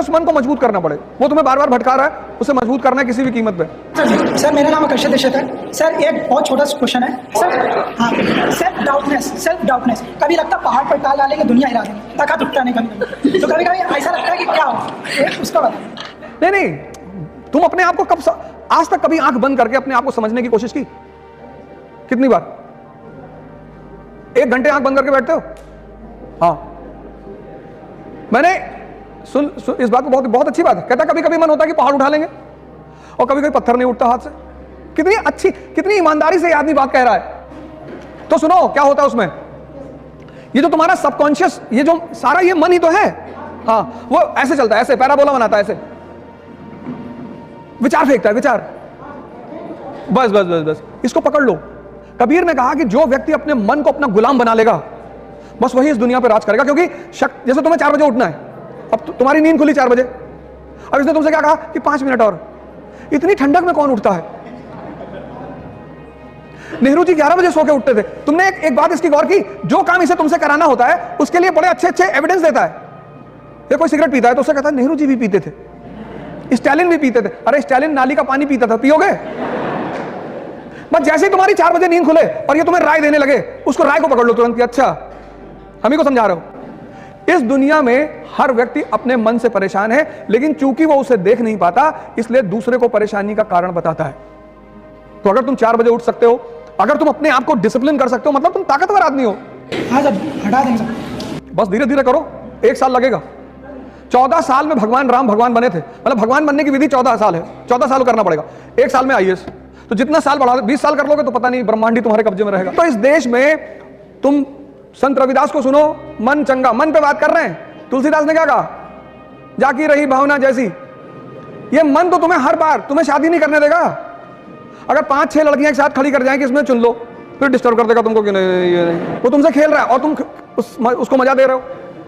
उस मन को मजबूत करना पड़े। वो तुम्हें बार बार भटका रहा है, उसे मजबूत करना है किसी भी कीमत पे। सर मेरा नाम आकर्षित दीक्षित है। सर एक बहुत छोटा सा क्वेश्चन है सर। हाँ, सेल्फ डाउटनेस कभी लगता पहाड़ पर टाल डालेंगे दुनिया हिला देंगे, ताकत उठता नहीं कभी, तो कभी कभी ऐसा लगता है कि क्या हो, उसका बताओ। नहीं, तुम अपने आप को आज तक कभी आंख बंद करके अपने आप को समझने की कोशिश की? कितनी बार? 1 घंटे आंख बंद करके बैठते हो? हाँ, मैंने सुन इस बात को बहुत अच्छी बात है। कहता कभी कभी मन होता है कि पहाड़ उठा लेंगे, और कभी कभी पत्थर नहीं उठता हाथ से। कितनी अच्छी, कितनी ईमानदारी से आदमी बात कह रहा है। तो सुनो क्या होता है उसमें, ये जो तुम्हारा सबकॉन्शियस, ये जो सारा ये मन ही तो है। हाँ, वो ऐसे चलता है, ऐसे पैराबोला बनाता है, ऐसे विचार फेंकता है, विचार। बस बस बस बस इसको पकड़ लो। कबीर ने कहा कि जो व्यक्ति अपने मन को अपना गुलाम बना लेगा, बस वही इस दुनिया पर राज करेगा। क्योंकि जैसे तुम्हें 4 बजे उठना है, अब तुम्हारी नींद खुली 4 बजे, अब इसने तुमसे क्या कहा कि 5 मिनट और। इतनी ठंडक में कौन उठता है? नेहरू जी 11 बजे सो के उठते थे। तुमने एक बात इसकी गौर की, जो काम इसे तुमसे कराना होता है उसके लिए बड़े अच्छे अच्छे एविडेंस देता है। ये कोई सिगरेट पीता है तो उसे कहता है नेहरू जी भी पीते थे, स्टालिन भी पीते थे। अरे स्टालिन नाली का पानी पीता था, पियोगे? बस जैसे ही तुम्हारी 4 बजे नींद खुले और ये तुम्हें राय देने लगे, उसको राय को पकड़ लो तुरंत कि अच्छा हम ही को समझा रहे हो। इस दुनिया में हर व्यक्ति अपने मन से परेशान है, लेकिन चूंकि वो उसे देख नहीं पाता, इसलिए दूसरे को परेशानी का कारण बताता है। तो अगर तुम 4 बजे उठ सकते हो, अगर तुम अपने आप को डिसिप्लिन कर सकते हो, मतलब तुम ताकतवर आदमी हो। हाँ सर, हटा देंगे। बस धीरे धीरे करो, 1 साल लगेगा। 14 साल में भगवान राम भगवान बने थे, मतलब भगवान बनने की विधि 14 साल है। 14 साल करना पड़ेगा। 1 साल में आईएएस, तो जितना साल बढ़ा 20 साल कर लोगे तो पता नहीं ब्रह्मांड ही तुम्हारे कब्जे में रहेगा। तो इस देश में तुम संत रविदास को सुनो, मन चंगा, मन पे बात कर रहे हैं। तुलसीदास ने क्या कहा, जाकी रही भावना जैसी। ये मन तो तुम्हें हर बार तुम्हें शादी नहीं करने देगा। अगर 5-6 लड़कियां एक साथ खड़ी कर जाएंगी, इसमें चुन लो, फिर डिस्टर्ब कर देगा तुमको कि नहीं ये नहीं। वो तुमसे खेल रहा है और तुम उसको मजा दे रहे हो,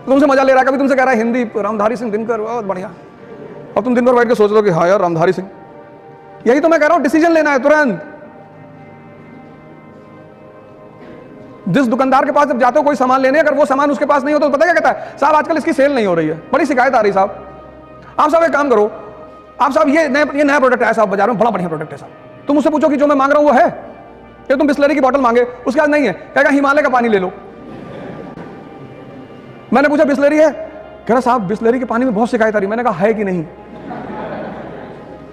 तुमसे मजा ले रहा है। कभी तुमसे कह रहा है हिंदी रामधारी सिंह दिनकर बहुत बढ़िया, और तुम दिन भर बैठ के सोच लो कि हाँ यार रामधारी सिंह। यही तो मैं कह रहा हूं, डिसीजन लेना है तुरंत। जिस दुकानदार के पास जब जाते हो कोई सामान लेने, अगर वो सामान उसके पास नहीं हो तो पता क्या कहता है, साहब आजकल इसकी सेल नहीं हो रही है, बड़ी शिकायत आ रही साहब। आप साहब एक काम करो, आप साहब ये नया प्रोडक्ट है साहब बाजार में, बड़ा बढ़िया प्रोडक्ट है साहब। तुम उससे पूछो कि जो मैं मांग रहा हूं वो है, ये तुम बिस्लरी की बोतल मांगे, उसके पास नहीं है, कहेगा हिमालय का पानी ले लो। मैंने पूछा बिस्लरी है, कह रहा साहब बिस्लरी के पानी में बहुत शिकायत आ रही। मैंने कहा है कि नहीं?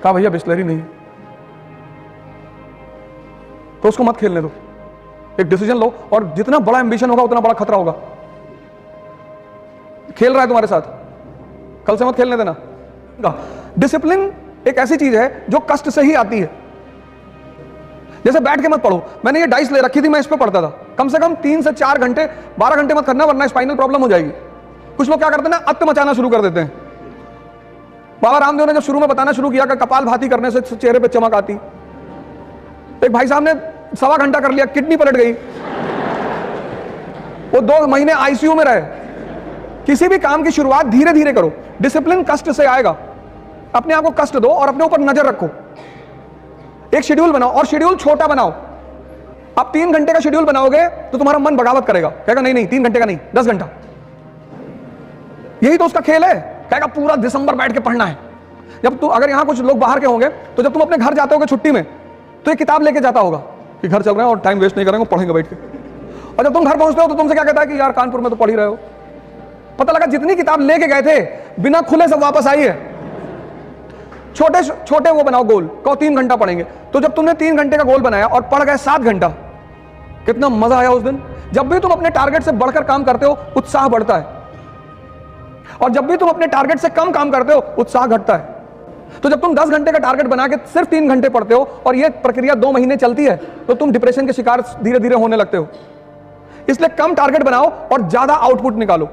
कहा भैया बिस्लरी नहीं। तो उसको मत खेलने दो, एक डिसीजन लो, और जितना बड़ा एम्बिशन होगा उतना बड़ा खतरा होगा। खेल रहा है तुम्हारे साथ, कल से मत खेलने देना। डिसिप्लिन एक ऐसी चीज है जो कष्ट से ही आती है। जैसे बैठ के मत पढ़ो, मैंने ये डाइस ले रखी थी, मैं इस पे पढ़ता था, कम से कम 3 से 4 घंटे, 12 घंटे मत करना वरना स्पाइनल प्रॉब्लम हो जाएगी। कुछ लोग क्या करते हैं ना, अत्त मचाना शुरू कर देते हैं। बाबा रामदेव ने जब शुरू में बताना शुरू किया कि कपाल भाती करने से चेहरे पे चमक आती, एक भाई साहब ने 1.25 घंटा कर लिया, किडनी पलट गई, वो 2 महीने आईसीयू में रहे। किसी भी काम की शुरुआत धीरे धीरे करो, डिसिप्लिन कष्ट से आएगा। अपने आप को कष्ट दो और अपने ऊपर नजर रखो। एक शेड्यूल बनाओ, और शेड्यूल छोटा बनाओ। अब 3 घंटे का शेड्यूल बनाओगे तो तुम्हारा मन बगावत करेगा, कहेगा नहीं नहीं 3 घंटे का नहीं 10 घंटा। यही तो उसका खेल है, कहेगा पूरा दिसंबर बैठ के पढ़ना है। जब तुम, अगर यहां कुछ लोग बाहर के होंगे तो जब तुम अपने घर जाते होगे छुट्टी में, तो एक किताब लेके जाता होगा कि घर चल रहे हैं और टाइम वेस्ट नहीं करेंगे, पढ़ेंगे बैठ के। और जब तुम घर पहुंचते हो तो तुमसे क्या कहता है कि यार कानपुर में तो पढ़ ही रहे हो। पता लगा जितनी किताब लेके गए थे बिना खुले सब वापस आई है। छोटे छोटे वो बनाओ गोल, कहो 3 घंटा पढ़ेंगे। तो जब तुमने 3 घंटे का गोल बनाया और पढ़ गए 7 घंटा, कितना मजा आया उस दिन। जब भी तुम अपने टारगेट से बढ़कर काम करते हो उत्साह बढ़ता है, और जब भी तुम अपने टारगेट से कम काम करते हो उत्साह घटता है। तो जब तुम 10 घंटे का टारगेट बना के सिर्फ 3 घंटे पढ़ते हो और यह प्रक्रिया 2 महीने चलती है, तो तुम डिप्रेशन के शिकार धीरे धीरे होने लगते हो। इसलिए कम टारगेट बनाओ और ज्यादा आउटपुट निकालो।